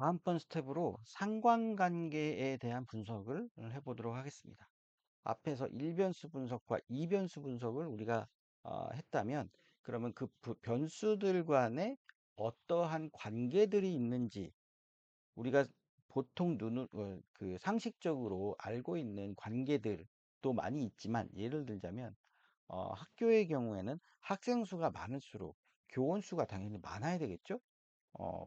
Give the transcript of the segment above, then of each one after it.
다음번 스텝으로 상관관계에 대한 분석을 해보도록 하겠습니다. 앞에서 1변수 분석과 2변수 분석을 우리가 했다면 그러면 그 변수들 간에 어떠한 관계들이 있는지 우리가 보통 눈으로 그 상식적으로 알고 있는 관계들도 많이 있지만 예를 들자면 학교의 경우에는 학생 수가 많을수록 교원 수가 당연히 많아야 되겠죠?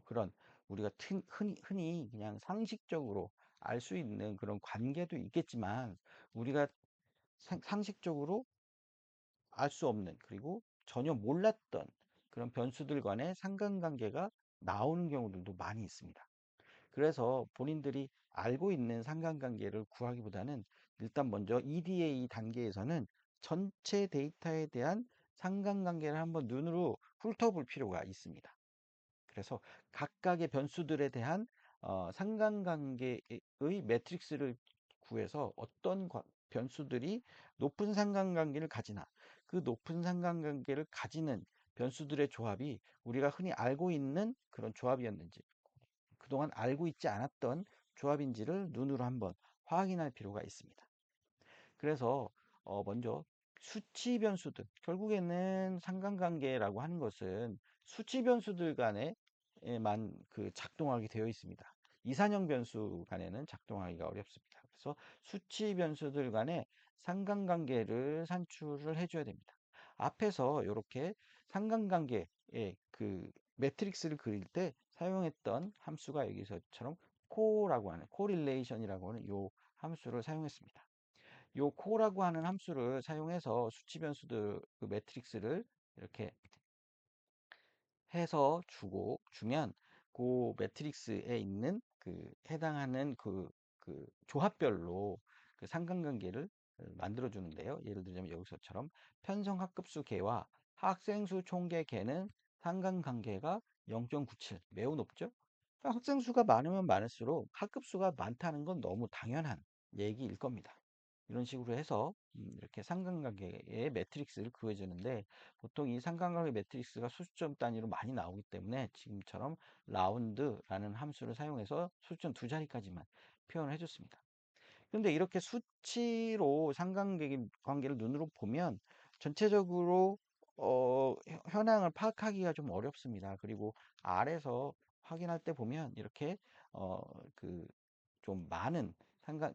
그런 우리가 흔히 그냥 상식적으로 알 수 있는 그런 관계도 있겠지만 우리가 상식적으로 알 수 없는 그리고 전혀 몰랐던 그런 변수들 간의 상관관계가 나오는 경우들도 많이 있습니다. 그래서 본인들이 알고 있는 상관관계를 구하기보다는 일단 먼저 EDA 단계에서는 전체 데이터에 대한 상관관계를 한번 눈으로 훑어볼 필요가 있습니다. 그래서 각각의 변수들에 대한 상관관계의 매트릭스를 구해서 어떤 변수들이 높은 상관관계를 가지나 그 높은 상관관계를 가지는 변수들의 조합이 우리가 흔히 알고 있는 그런 조합이었는지 그동안 알고 있지 않았던 조합인지를 눈으로 한번 확인할 필요가 있습니다. 그래서 먼저 수치 변수들, 결국에는 상관관계라고 하는 것은 수치 변수들 간에만 그 작동하게 되어 있습니다. 이산형 변수 간에는 작동하기가 어렵습니다. 그래서 수치 변수들 간의 상관관계를 산출을 해줘야 됩니다. 앞에서 이렇게 상관관계의 그 매트릭스를 그릴 때 사용했던 함수가 여기서처럼 코라고 하는 코릴레이션이라고 하는 요 함수를 사용했습니다. 요 코라고 하는 함수를 사용해서 수치 변수들 그 매트릭스를 이렇게 해서 주면 그 매트릭스에 있는 그 해당하는 그 조합별로 그 상관관계를 만들어 주는데요. 예를 들자면 여기서처럼 편성합급수 개와 학생수 총계 개는 상관관계가 0.97 매우 높죠. 그러니까 학생 수가 많으면 많을수록 합급수가 많다는 건 너무 당연한 얘기일 겁니다. 이런 식으로 해서 이렇게 상관관계의 매트릭스를 그려주는데 보통 이 상관관계 매트릭스가 수점 단위로 많이 나오기 때문에 지금처럼 라운드라는 함수를 사용해서 수점 두 자리까지만 표현을 해줬습니다. 그런데 이렇게 수치로 상관관계를 눈으로 보면 전체적으로 현황을 파악하기가 좀 어렵습니다. 그리고 아래서 확인할 때 보면 이렇게 그 좀 많은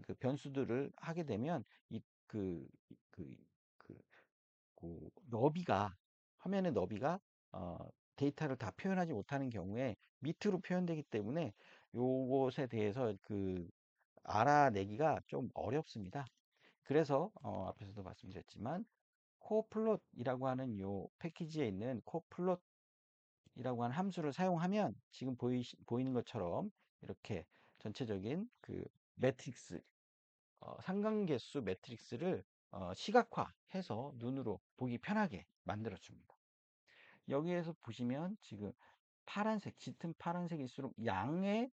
그 변수들을 하게 되면 이 그 그 그 너비가 화면의 너비가 어, 데이터를 다 표현하지 못하는 경우에 밑으로 표현되기 때문에 요것에 대해서 그 알아내기가 좀 어렵습니다. 그래서 앞에서도 말씀드렸지만 코플롯이라고 하는 요 패키지에 있는 코플롯이라고 하는 함수를 사용하면 지금 보이는 것처럼 이렇게 전체적인 그 매트릭스 상관계수 매트릭스를 시각화해서 눈으로 보기 편하게 만들어 줍니다. 여기에서 보시면 지금 파란색, 짙은 파란색일수록 양의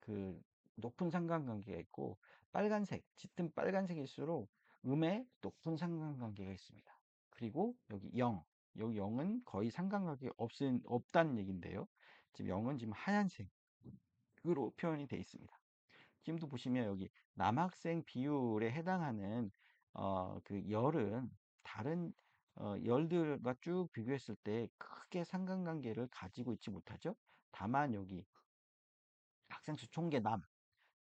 그 높은 상관관계가 있고 빨간색, 짙은 빨간색일수록 음의 높은 상관관계가 있습니다. 그리고 여기 0, 여기 0은 거의 상관관계가 없다는 얘기인데요. 지금 0은 지금 하얀색으로 표현이 되어 있습니다. 지금도 보시면 여기 남학생 비율에 해당하는 그 열은 다른 열들과 쭉 비교했을 때 크게 상관관계를 가지고 있지 못하죠. 다만 여기 학생 수 총계 남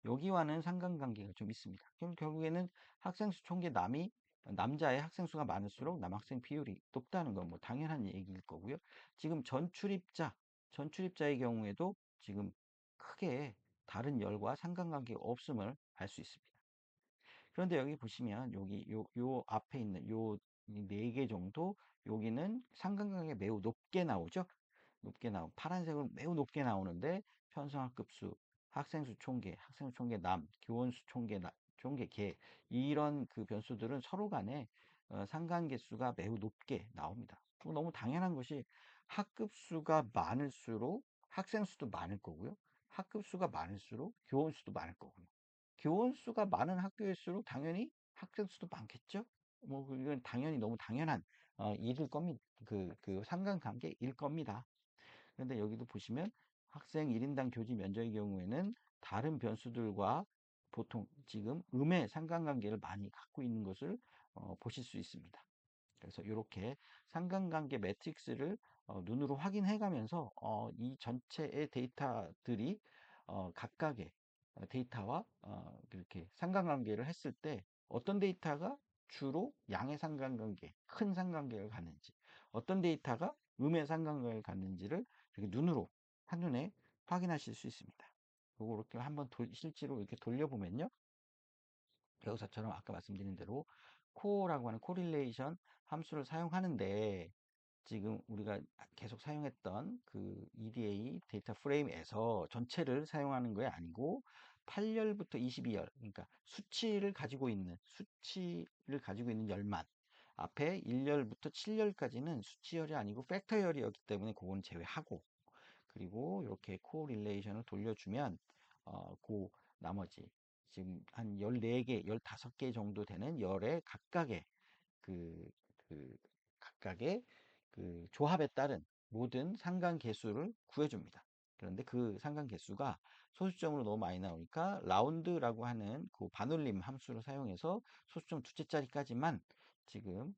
여기와는 상관관계가 좀 있습니다. 그럼 결국에는 학생 수 총계 남이 남자의 학생 수가 많을수록 남학생 비율이 높다는 건 뭐 당연한 얘기일 거고요. 지금 전출입자의 경우에도 지금 크게 다른 열과 상관관계가 없음을 알 수 있습니다. 그런데 여기 보시면 여기 요 앞에 있는 요 네 개 정도 여기는 상관관계 매우 높게 나오죠. 높게 나오 파란색으로 매우 높게 나오는데 편성학급수, 학생수 총계, 학생수 총계 남, 교원수 총계 총계 개 이런 그 변수들은 서로 간에 상관계수가 매우 높게 나옵니다. 너무 당연한 것이 학급수가 많을수록 학생수도 많을 거고요. 학급수가 많을수록 교원수도 많을 거고요. 교원수가 많은 학교일수록 당연히 학생 수도 많겠죠? 뭐, 이건 당연히 너무 당연한, 일일 겁니다. 그 상관관계일 겁니다. 그런데 여기도 보시면 학생 1인당 교지 면적의 경우에는 다른 변수들과 보통 지금 음의 상관관계를 많이 갖고 있는 것을 보실 수 있습니다. 그래서 이렇게 상관관계 매트릭스를 눈으로 확인해 가면서 이 전체의 데이터들이 각각의 데이터와 이렇게 상관관계를 했을 때 어떤 데이터가 주로 양의 상관관계, 큰 상관관계를 갖는지, 어떤 데이터가 음의 상관관계를 갖는지를 이렇게 눈으로 한눈에 확인하실 수 있습니다. 요거 이렇게 한번 실제로 이렇게 돌려보면요. 여기서처럼 아까 말씀드린 대로 코어라고 하는 코릴레이션 함수를 사용하는데 지금 우리가 계속 사용했던 그 EDA 데이터 프레임에서 전체를 사용하는 게 아니고 8열부터 22열, 그러니까 수치를 가지고 있는 열만, 앞에 1열부터 7열까지는 수치열이 아니고 팩터열이었기 때문에 그건 제외하고, 그리고 이렇게 코릴레이션을 돌려주면 그 나머지 지금 한 14개, 15개 정도 되는 열의 그, 그 각각의 그 조합에 따른 모든 상관 개수를 구해줍니다. 그런데 그 상관 개수가 소수점으로 너무 많이 나오니까 라운드라고 하는 그 반올림 함수를 사용해서 소수점 두째 자리까지만 지금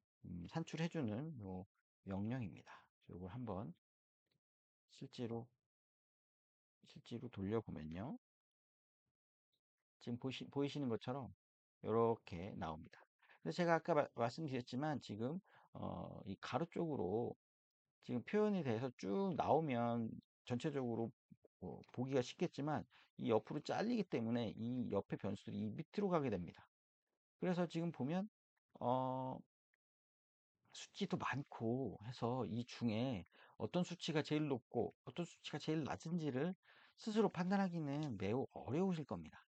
산출해주는 요 명령입니다. 이걸 한번 실제로 돌려보면요. 지금 보이시는 것처럼 이렇게 나옵니다. 그래서 제가 아까 말씀드렸지만 지금 이 가로 쪽으로 지금 표현이 돼서 쭉 나오면 전체적으로 보기가 쉽겠지만 이 옆으로 잘리기 때문에 이 옆에 변수들이 이 밑으로 가게 됩니다. 그래서 지금 보면 어, 수치도 많고 해서 이 중에 어떤 수치가 제일 높고 어떤 수치가 제일 낮은지를 스스로 판단하기는 매우 어려우실 겁니다.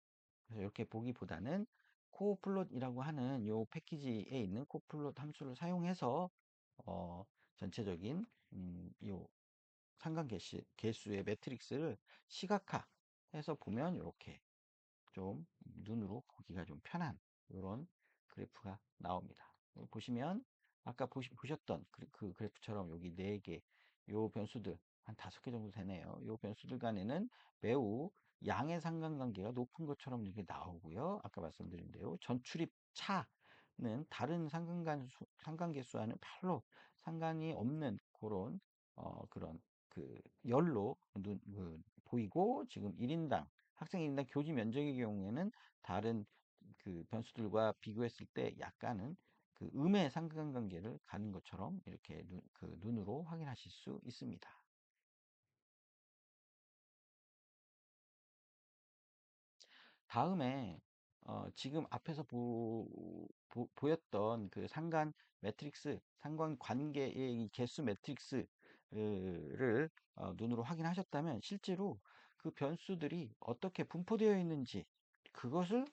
그래서 이렇게 보기보다는 코플롯이라고 하는 요 패키지에 있는 코플롯 함수를 사용해서 전체적인 요 상관 개수의 매트릭스를 시각화해서 보면 이렇게 좀 눈으로 보기가 좀 편한 이런 그래프가 나옵니다. 보시면 아까 보셨던 그 그래프처럼 여기 4개 요 변수들 한 5개 정도 되네요. 요 변수들 간에는 매우 양의 상관관계가 높은 것처럼 이렇게 나오고요. 아까 말씀드린 대로 전출입 차는 다른 상관계수와는 별로 상관이 없는 그런 그 열로 보이고 지금 1인당 학생 1인당 교지 면적의 경우에는 다른 그 변수들과 비교했을 때 약간은 그 음의 상관관계를 가는 것처럼 이렇게 눈으로 확인하실 수 있습니다. 다음에 지금 앞에서 보였던 그 상관 매트릭스, 상관 관계의 이 개수 매트릭스를 눈으로 확인하셨다면 실제로 그 변수들이 어떻게 분포되어 있는지 그것을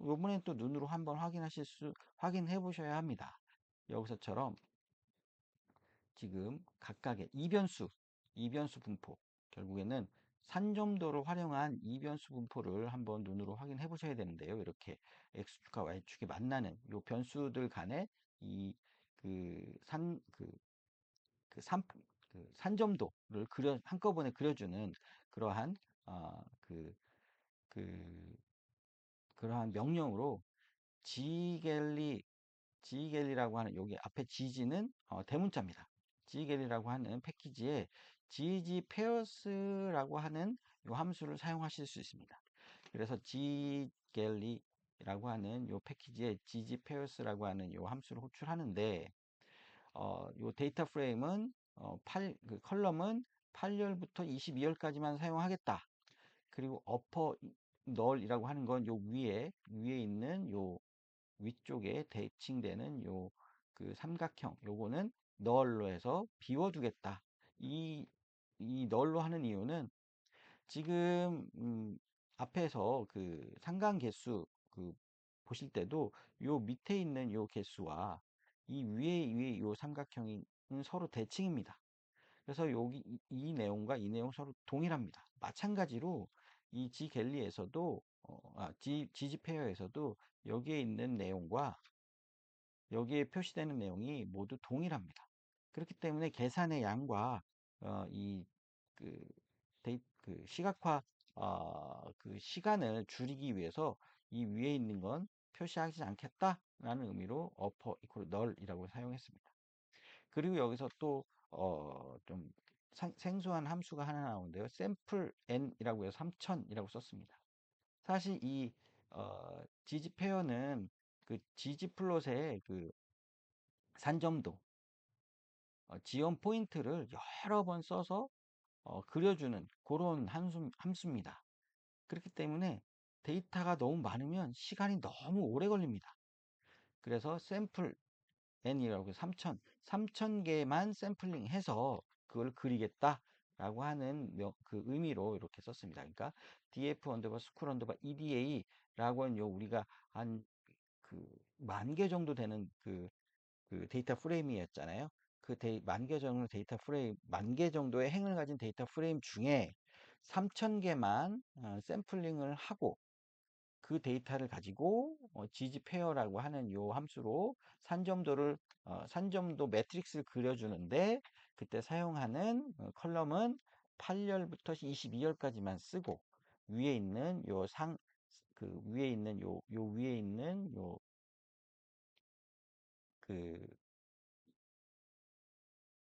이번엔 또 눈으로 한번 확인해 보셔야 합니다. 여기서처럼 지금 각각의 이변수 분포, 결국에는 산점도를 활용한 이변수 분포를 한번 눈으로 확인해 보셔야 되는데요. 이렇게 X축과 Y축이 만나는 이 변수들 간의 이 그 산, 그, 그 산, 그 산점도를 한꺼번에 그려주는 그러한, 어, 그, 그, 그러한 명령으로 지겔리 지겔리라고 하는 여기 앞에 지지는 대문자입니다. 지겔리라고 하는 패키지에 지지 페어스라고 하는 이 함수를 사용하실 수 있습니다. 그래서 지겔리라고 하는 이 패키지에 지지 페어스라고 하는 이 함수를 호출하는데 이 데이터 프레임은 그 컬럼은 8열부터 22열까지만 사용하겠다. 그리고 어퍼 널이라고 하는 건 요 위에 있는 요 위쪽에 대칭되는 요 그 삼각형 요거는 널로 해서 비워두겠다. 이 널로 하는 이유는 지금 앞에서 그 상관 개수 그 보실 때도 요 밑에 있는 요 개수와 이 위에 요 삼각형이 서로 대칭입니다. 그래서 여기 이 내용과 이 내용 서로 동일합니다. 마찬가지로 이 지갤리에서도 지지페어에서도 여기에 있는 내용과 여기에 표시되는 내용이 모두 동일합니다. 그렇기 때문에 계산의 양과 이 그 그 시각화 그 시간을 줄이기 위해서 이 위에 있는 건 표시하지 않겠다라는 의미로 upper equal null이라고 사용했습니다. 그리고 여기서 또 좀 생소한 함수가 하나 나오는데요. 샘플 n이라고 해서 3000이라고 썼습니다. 사실 이 지지 페어는 그 지지 플롯의 그 산점도 지연 포인트를 여러 번 써서 그려주는 그런 함수입니다. 그렇기 때문에 데이터가 너무 많으면 시간이 너무 오래 걸립니다. 그래서 샘플 n이라고 3000개만 샘플링해서 그걸 그리겠다라고 하는 그 의미로 이렇게 썼습니다. 그러니까 df 언더바 스쿨 언더바 eda라고 하는 요 우리가 한 그 만 개 정도 되는 그 데이터 프레임이었잖아요. 그 만 개 정도 데이터 프레임, 만 개 정도의 행을 가진 데이터 프레임 중에 3000개만 샘플링을 하고 그 데이터를 가지고 지지 페어라고 하는 요 함수로 산점도 매트릭스를 그려주는데 그때 사용하는 컬럼은 8열부터 22열까지만 쓰고 위에 있는 그 위에 있는 요 위에 있는 그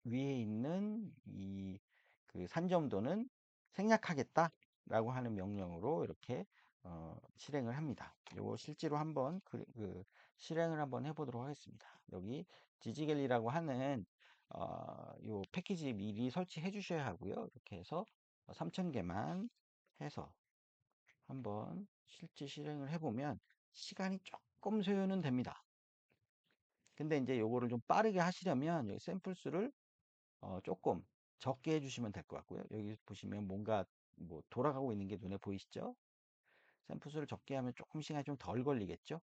위에 있는 이 그 산점도는 생략하겠다라고 하는 명령으로 이렇게 실행을 합니다. 요거 실제로 한번 실행을 한번 해보도록 하겠습니다. 여기 지지갤리라고 하는 요 패키지 미리 설치해 주셔야 하고요. 이렇게 해서 3000개만 해서 한번 실제 실행을 해보면 시간이 조금 소요는 됩니다. 근데 이제 요거를 좀 빠르게 하시려면 여기 샘플 수를 조금 적게 해주시면 될 것 같고요. 여기 보시면 뭔가 뭐 돌아가고 있는 게 눈에 보이시죠? 샘플 수를 적게 하면 조금 시간이 좀 덜 걸리겠죠?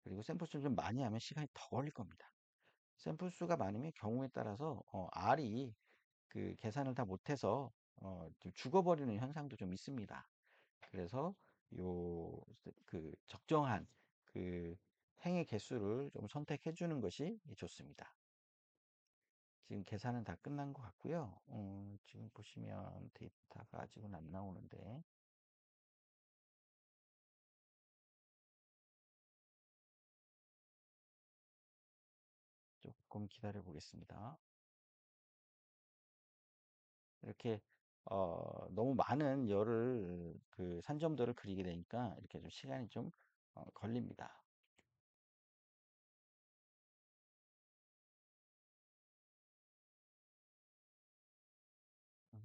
그리고 샘플 수를 좀 많이 하면 시간이 더 걸릴 겁니다. 샘플 수가 많으면 경우에 따라서 R이 그 계산을 다 못해서 좀 죽어버리는 현상도 좀 있습니다. 그래서 요 그 적정한 그 행의 개수를 좀 선택해 주는 것이 좋습니다. 지금 계산은 다 끝난 것 같고요. 지금 보시면 데이터가 아직은 안 나오는데 조금 기다려 보겠습니다. 이렇게 너무 많은 열을 그 산점도를 그리게 되니까 이렇게 좀 시간이 좀 걸립니다. 음.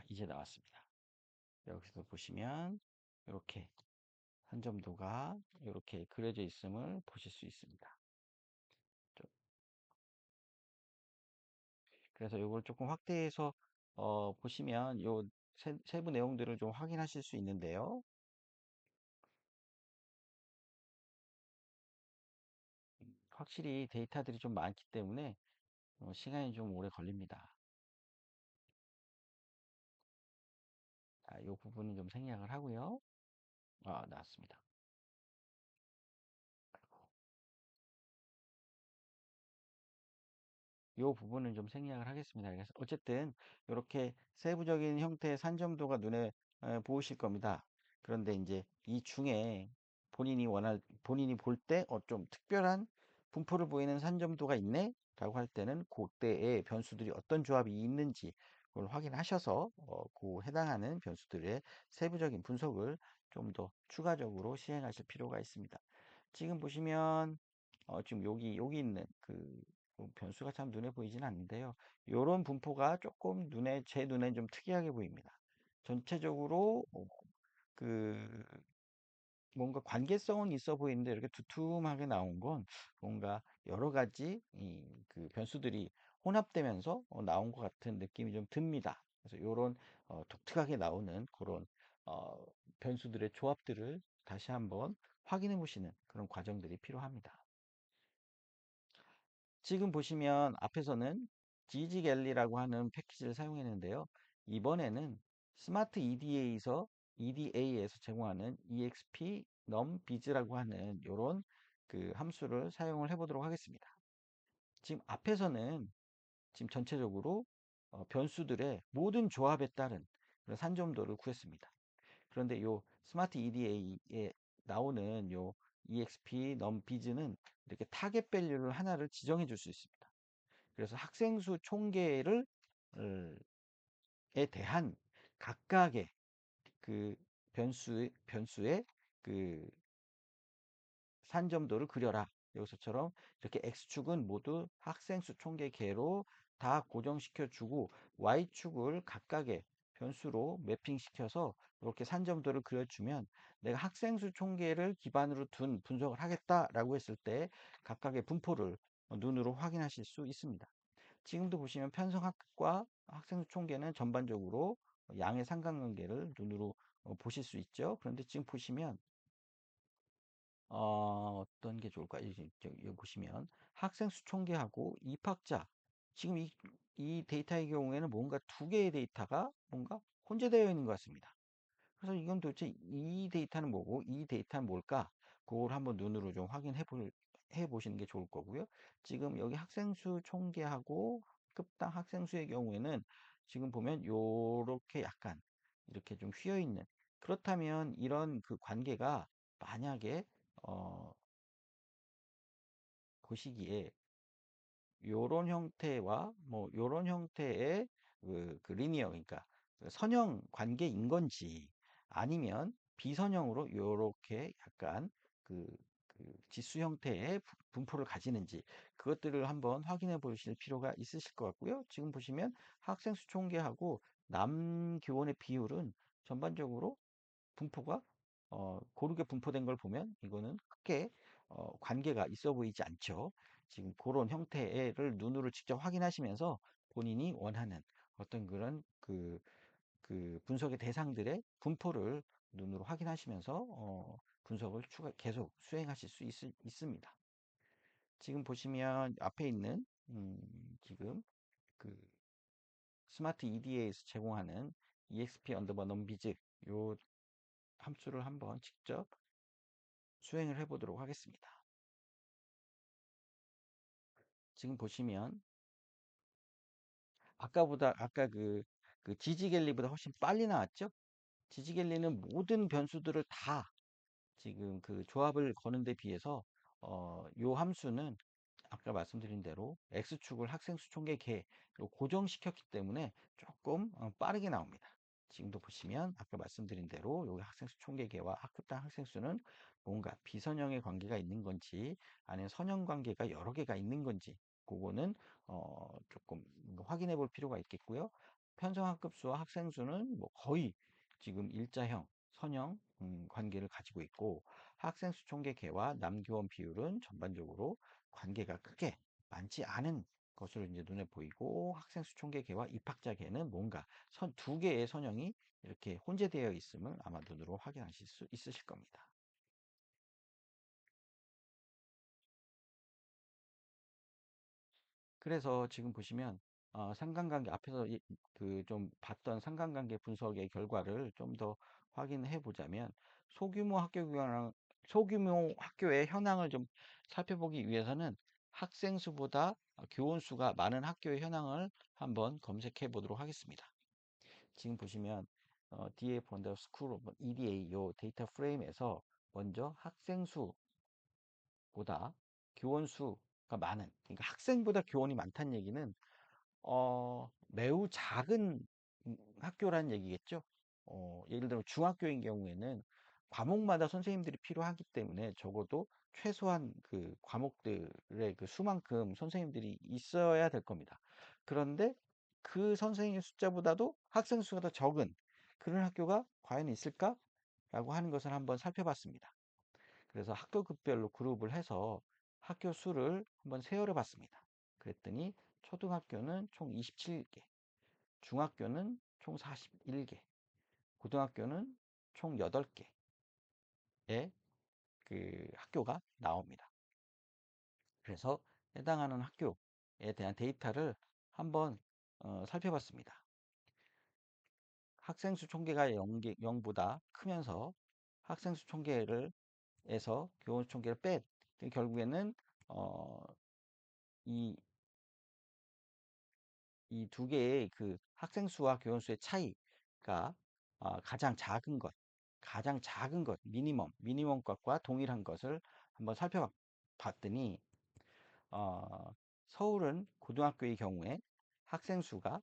이제 나왔습니다. 여기서 보시면 이렇게 산점도가 이렇게 그려져 있음을 보실 수 있습니다. 그래서 이걸 조금 확대해서 보시면 요 세부 내용들을 좀 확인하실 수 있는데요. 확실히 데이터들이 좀 많기 때문에 시간이 좀 오래 걸립니다. 이 부분은 좀 생략을 하고요. 나왔습니다. 이 부분은 좀 생략을 하겠습니다. 그래서 어쨌든 이렇게 세부적인 형태의 산점도가 눈에 보이실 겁니다. 그런데 이제 이 중에 본인이 볼 때 좀 특별한 분포를 보이는 산점도가 있네? 라고 할 때는 그때의 변수들이 어떤 조합이 있는지 그걸 확인하셔서 그 해당하는 변수들의 세부적인 분석을 좀 더 추가적으로 시행하실 필요가 있습니다. 지금 보시면 지금 여기 있는 변수가 참 눈에 보이진 않는데요. 이런 분포가 조금 제 눈에 좀 특이하게 보입니다. 전체적으로 그 뭔가 관계성은 있어 보이는데 이렇게 두툼하게 나온 건 뭔가 여러 가지 그 변수들이 혼합되면서 나온 것 같은 느낌이 좀 듭니다. 그래서 이런 독특하게 나오는 그런 어, 변수들의 조합들을 다시 한번 확인해 보시는 그런 과정들이 필요합니다. 지금 보시면 앞에서는 지지갤리라고 하는 패키지를 사용했는데요. 이번에는 스마트 EDA에서 제공하는 exp numBiz라고 하는 이런 그 함수를 사용을 해보도록 하겠습니다. 지금 앞에서는 지금 전체적으로 변수들의 모든 조합에 따른 그런 산점도를 구했습니다. 그런데 요 스마트 EDA에 나오는 요 exp numBiz는 이렇게 타겟 밸류를 하나를 지정해 줄 수 있습니다. 그래서 학생 수 총계를 에 대한 각각의 그 변수의 그 산점도를 그려라. 여기서처럼 이렇게 x축은 모두 학생 수 총계 개로 다 고정시켜 주고 y축을 각각의 변수로 매핑시켜서 이렇게 산점도를 그려주면 내가 학생 수 총계를 기반으로 둔 분석을 하겠다라고 했을 때 각각의 분포를 눈으로 확인하실 수 있습니다. 지금도 보시면 편성학과 학생 수 총계는 전반적으로 양의 상관관계를 눈으로 보실 수 있죠. 그런데 지금 보시면 어떤 게 좋을까? 여기 보시면 학생 수 총계하고 입학자 지금 이 데이터의 경우에는 뭔가 두 개의 데이터가 뭔가 혼재되어 있는 것 같습니다. 그래서 이건 도대체 이 데이터는 뭐고 이 데이터는 뭘까? 그걸 한번 눈으로 좀 해 보시는 게 좋을 거고요. 지금 여기 학생 수 총계하고 급당 학생 수의 경우에는 지금 보면 요렇게 약간 이렇게 좀 휘어 있는 그렇다면 이런 그 관계가 만약에 어 보시기에 요런 형태와 뭐 요런 형태의 그 리니어 그러니까 그 선형 관계인 건지 아니면 비선형으로 요렇게 약간 그, 그 지수 형태의 분포를 가지는지 그것들을 한번 확인해 보실 필요가 있으실 것 같고요. 지금 보시면 학생 수 총계하고 남교원의 비율은 전반적으로 분포가 고르게 분포된 걸 보면 이거는 크게 관계가 있어 보이지 않죠. 지금 그런 형태를 눈으로 직접 확인하시면서 본인이 원하는 어떤 그런 그 분석의 대상들의 분포를 눈으로 확인하시면서 분석을 계속 수행하실 수 있습니다. 지금 보시면 앞에 있는 지금 그 스마트 EDA에서 제공하는 exp 언더바 넘비즈 요 함수를 한번 직접 수행을 해보도록 하겠습니다. 지금 보시면 아까 그 지지갤리보다 훨씬 빨리 나왔죠? 지지갤리는 모든 변수들을 다 지금 그 조합을 거는 데 비해서 요 함수는 아까 말씀드린 대로 X축을 학생수 총계 개로 고정시켰기 때문에 조금 빠르게 나옵니다. 지금도 보시면 아까 말씀드린 대로 여기 학생수 총계 개와 학급당 학생수는 뭔가 비선형의 관계가 있는 건지 아니면 선형 관계가 여러 개가 있는 건지 그거는 조금 확인해 볼 필요가 있겠고요. 편성학급수와 학생수는 뭐 거의 지금 일자형, 선형 관계를 가지고 있고 학생수 총계 개와 남교원 비율은 전반적으로 관계가 크게 많지 않은 것으로 이제 눈에 보이고 학생 수 총계 개와 입학자 개는 뭔가 두 개의 선형이 이렇게 혼재되어 있음을 아마 눈으로 확인하실 수 있으실 겁니다. 그래서 지금 보시면 상관관계 앞에서 그 좀 봤던 상관관계 분석의 결과를 좀 더 확인해 보자면 소규모 학교의 현황을 좀 살펴보기 위해서는 학생 수보다 교원 수가 많은 학교의 현황을 한번 검색해 보도록 하겠습니다. 지금 보시면 DA from the School of EDA 요 데이터 프레임에서 먼저 학생 수보다 교원 수가 많은 그러니까 학생보다 교원이 많다는 얘기는 매우 작은 학교라는 얘기겠죠. 예를 들어 중학교인 경우에는 과목마다 선생님들이 필요하기 때문에 적어도 최소한 그 과목들의 그 수만큼 선생님들이 있어야 될 겁니다. 그런데 그 선생님 숫자보다도 학생 수가 더 적은 그런 학교가 과연 있을까라고 하는 것을 한번 살펴봤습니다. 그래서 학교급별로 그룹을 해서 학교 수를 한번 세어려 봤습니다. 그랬더니 초등학교는 총 27개, 중학교는 총 41개, 고등학교는 총 8개의 그 학교가 나옵니다. 그래서 해당하는 학교에 대한 데이터를 한번 살펴봤습니다. 학생 수 총계가 0보다 크면서 학생 수 총계를 에서 교원 수 총계를 뺀 결국에는 어, 이 이 두 개의 그 학생 수와 교원 수의 차이가 가장 작은 것, 미니멈 값과 동일한 것을 한번 살펴봤더니 어, 서울은 고등학교의 경우에 학생 수가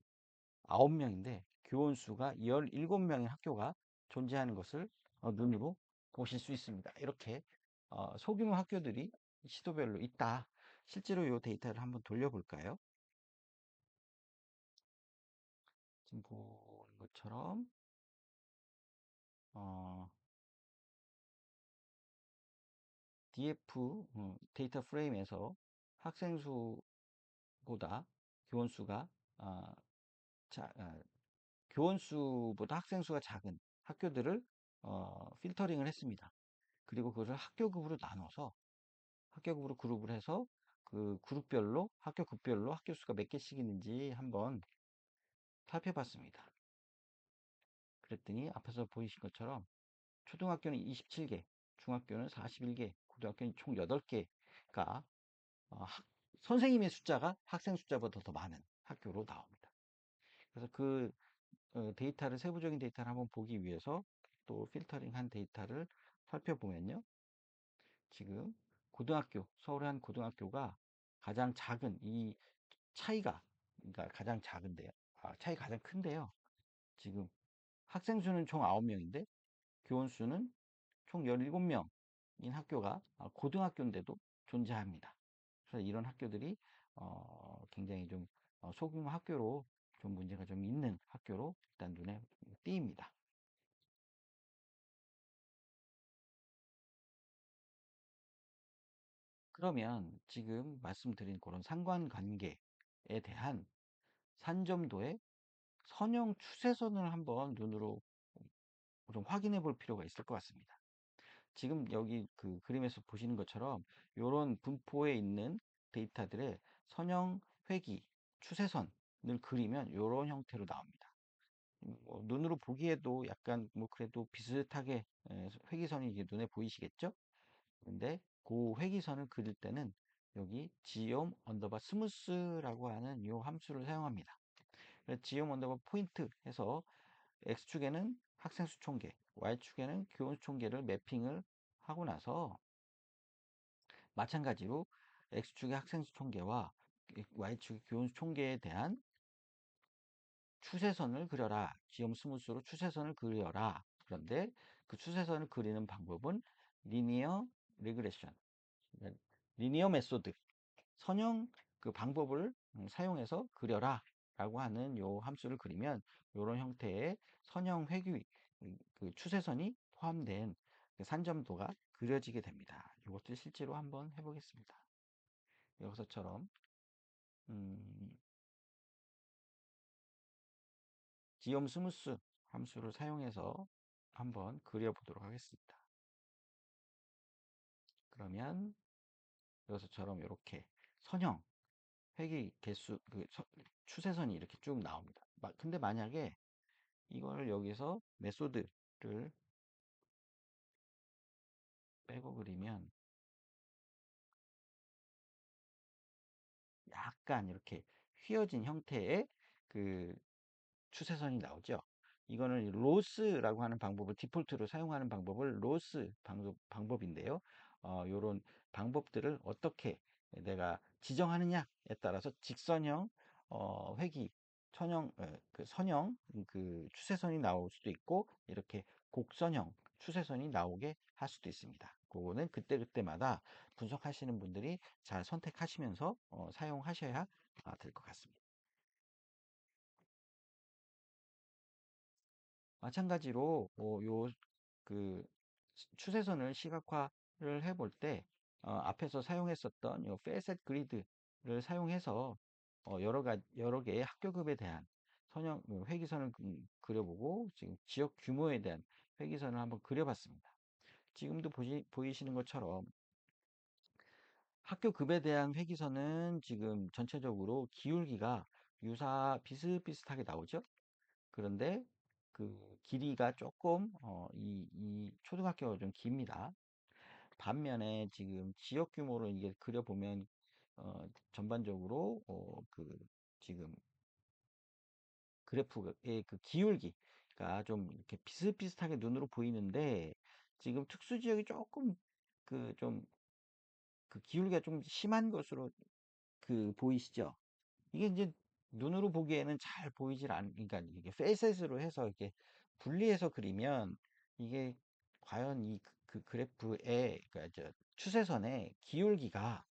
9명인데 교원 수가 17명의 학교가 존재하는 것을 눈으로 보실 수 있습니다. 이렇게 소규모 학교들이 시도별로 있다. 실제로 이 데이터를 한번 돌려볼까요? 지금 보는 것처럼 어, DF 데이터 프레임에서 학생 수보다 교원 수가 아, 자, 아, 교원 수보다 학생 수가 작은 학교들을 필터링을 했습니다. 그리고 그것을 학교급으로 나눠서 학교급으로 그룹을 해서 그 그룹별로 학교급별로 학교 수가 몇 개씩 있는지 한번 살펴봤습니다. 그랬더니 앞에서 보이신 것처럼 초등학교는 27개, 중학교는 41개, 고등학교는 총 8개가 선생님의 숫자가 학생 숫자보다 더 많은 학교로 나옵니다. 그래서 그 데이터를 세부적인 데이터를 한번 보기 위해서 또 필터링한 데이터를 살펴보면요. 지금 서울의 한 고등학교가 가장 작은 이 차이가 그러니까 가장 작은데요. 차이 가장 큰데요. 지금 학생 수는 총 9명인데 교원 수는 총 17명인 학교가 고등학교인데도 존재합니다. 그래서 이런 학교들이 굉장히 좀 소규모 학교로 좀 문제가 좀 있는 학교로 일단 눈에 띄입니다. 그러면 지금 말씀드린 그런 상관관계에 대한 산점도의 선형 추세선을 한번 눈으로 좀 확인해 볼 필요가 있을 것 같습니다. 지금 여기 그 그림에서 보시는 것처럼 이런 분포에 있는 데이터들의 선형 회귀 추세선을 그리면 이런 형태로 나옵니다. 뭐 눈으로 보기에도 약간 뭐 그래도 비슷하게 회기선이 이게 눈에 보이시겠죠? 근데 그 회기선을 그릴 때는 여기 지옴 언더바 스무스라고 하는 이 함수를 사용합니다. 그래서 지옴 언더바 포인트 해서 x축에는 학생 수 총계, y축에는 교원 수 총계를 매핑을 하고 나서 마찬가지로 x축의 학생 수 총계와 y축의 교원 수 총계에 대한 추세선을 그려라. 지옴 스무스로 추세선을 그려라. 그런데 그 추세선을 그리는 방법은 리니어 리그레션, 리니어 메소드, 선형 그 방법을 사용해서 그려라. 라고 하는 요 함수를 그리면 이런 형태의 선형 회귀 그 추세선이 포함된 그 산점도가 그려지게 됩니다. 이것도 실제로 한번 해보겠습니다. 여기서처럼 음, 지옴 스무스 함수를 사용해서 한번 그려보도록 하겠습니다. 그러면 여기서처럼 이렇게 선형, 회귀 개수, 추세선이 이렇게 쭉 나옵니다. 근데 만약에 이걸 여기서 메소드를 빼고 그리면 약간 이렇게 휘어진 형태의 그 추세선이 나오죠. 이거는 로스라고 하는 방법을 디폴트로 사용하는 방법을 로스 방법인데요. 요런 방법들을 어떻게 내가 지정하느냐에 따라서 직선형 회기 그 선형 그 추세선이 나올 수도 있고 이렇게 곡선형 추세선이 나오게 할 수도 있습니다. 그거는 그때그때마다 분석하시는 분들이 잘 선택하시면서 사용하셔야 될 것 같습니다. 마찬가지로 그 추세선을 시각화를 해볼 때 앞에서 사용했었던 이 페셋 그리드를 사용해서 여러 개의 학교급에 대한 선형 회기선을 그려보고 지금 지역 규모에 대한 회기선을 한번 그려봤습니다. 지금도 보이시는 것처럼 학교급에 대한 회기선은 지금 전체적으로 기울기가 비슷비슷하게 나오죠. 그런데 그 길이가 조금 이 초등학교가 좀 깁니다. 반면에 지금 지역 규모로 이게 그려보면 전반적으로 그 지금 그래프의 그 기울기가 좀 이렇게 비슷비슷하게 눈으로 보이는데 지금 특수 지역이 조금 그 좀 그 기울기가 좀 심한 것으로 그 보이시죠? 이게 이제 눈으로 보기에는 잘 보이질 그러니까 이게 페이셋으로 해서 이렇게 분리해서 그리면 이게 과연 이 그 그래프의 그러니까 추세선의 기울기가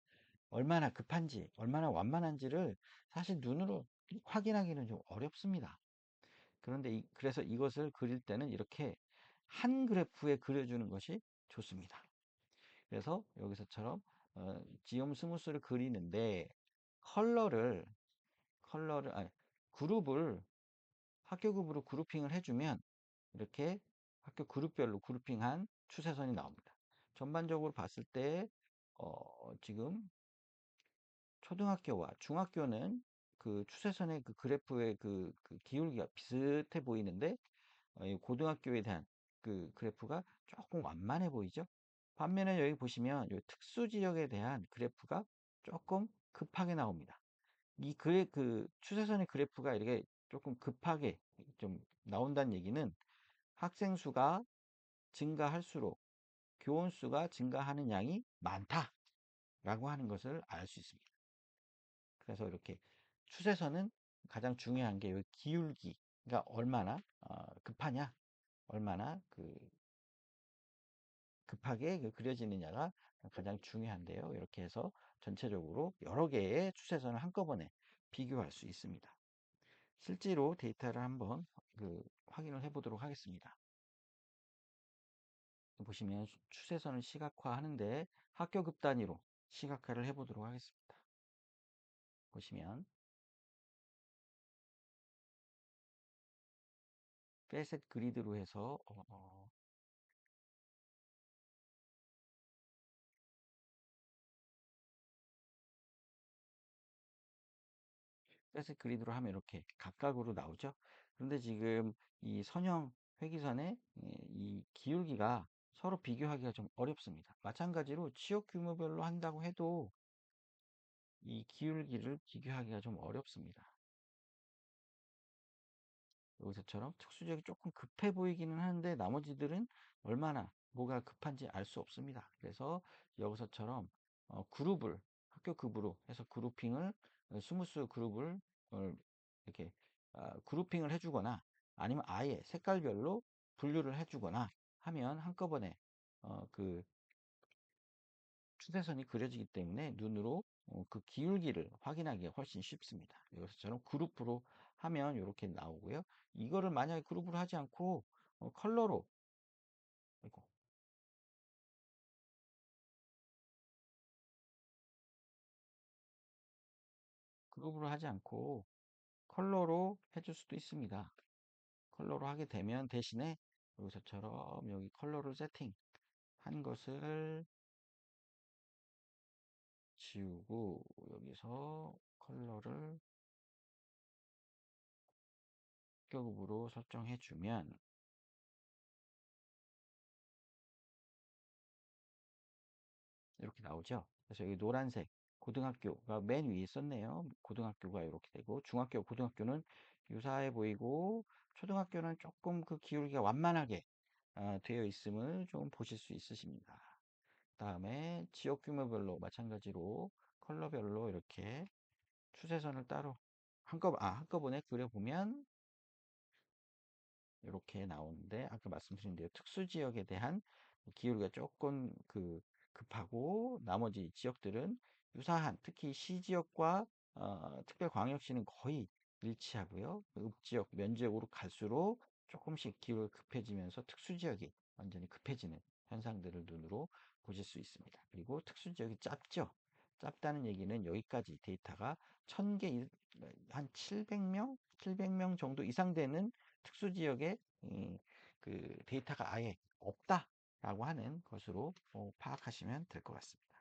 얼마나 급한지, 얼마나 완만한지를 사실 눈으로 확인하기는 좀 어렵습니다. 그런데 그래서 이것을 그릴 때는 이렇게 한 그래프에 그려주는 것이 좋습니다. 그래서 여기서처럼 지옴 스무스를 그리는데 컬러를 아니, 그룹을 학교급으로 그룹핑을 해주면 이렇게 학교 그룹별로 그룹핑한 추세선이 나옵니다. 전반적으로 봤을 때 지금 초등학교와 중학교는 그 추세선의 그 그래프의 그 기울기가 비슷해 보이는데 이 고등학교에 대한 그 그래프가 조금 완만해 보이죠? 반면에 여기 보시면 이 특수 지역에 대한 그래프가 조금 급하게 나옵니다. 그 추세선의 그래프가 이렇게 조금 급하게 좀 나온다는 얘기는 학생 수가 증가할수록 교원 수가 증가하는 양이 많다라고 하는 것을 알 수 있습니다. 그래서 이렇게 추세선은 가장 중요한 게 이 기울기가 얼마나 급하냐, 얼마나 급하게 그려지느냐가 가장 중요한데요. 이렇게 해서 전체적으로 여러 개의 추세선을 한꺼번에 비교할 수 있습니다. 실제로 데이터를 한번 확인을 해 보도록 하겠습니다. 보시면 추세선을 시각화하는데 학교급 단위로 시각화를 해 보도록 하겠습니다. 보시면 페셋 그리드로 해서 페셋 그리드로 하면 이렇게 각각으로 나오죠. 그런데 지금 이 선형 회기선의 이 기울기가 서로 비교하기가 좀 어렵습니다. 마찬가지로 지역 규모별로 한다고 해도 이 기울기를 비교하기가 좀 어렵습니다. 여기서처럼 특수지역이 조금 급해 보이기는 하는데 나머지들은 얼마나 뭐가 급한지 알 수 없습니다. 그래서 여기서처럼 그룹을 학교 급으로 해서 그룹핑을 스무스 그룹을 이렇게 그룹핑을 해주거나 아니면 아예 색깔별로 분류를 해주거나 하면 한꺼번에 그 추세선이 그려지기 때문에 눈으로 그 기울기를 확인하기가 훨씬 쉽습니다. 여기서처럼 그룹으로 하면 이렇게 나오고요. 이거를 만약에 그룹으로 하지 않고 컬러로 아이고, 그룹으로 하지 않고 컬러로 해줄 수도 있습니다. 컬러로 하게 되면 대신에 여기서처럼 여기 컬러를 세팅한 것을 지우고 여기서 컬러를 합격으로 설정해 주면 이렇게 나오죠. 그래서 여기 노란색 고등학교가 맨 위에 있었네요. 고등학교가 이렇게 되고 중학교, 고등학교는 유사해 보이고 초등학교는 조금 그 기울기가 완만하게 되어 있음을 좀 보실 수 있으십니다. 다음에 지역 규모별로 마찬가지로 컬러별로 이렇게 추세선을 따로 한꺼번에 그려보면 이렇게 나오는데 아까 말씀드린 대로 특수 지역에 대한 기울기가 조금 급하고 나머지 지역들은 유사한 특히 시 지역과 특별광역시는 거의 일치하고요. 읍지역, 면지역으로 갈수록 조금씩 기울기가 급해지면서 특수 지역이 완전히 급해지는 현상들을 눈으로 보실 수 있습니다. 그리고 특수 지역이 짧죠. 짧다는 얘기는 여기까지 데이터가 1000개, 한 700명? 700명 정도 이상 되는 특수 지역에 그 데이터가 아예 없다라고 하는 것으로 파악하시면 될 것 같습니다.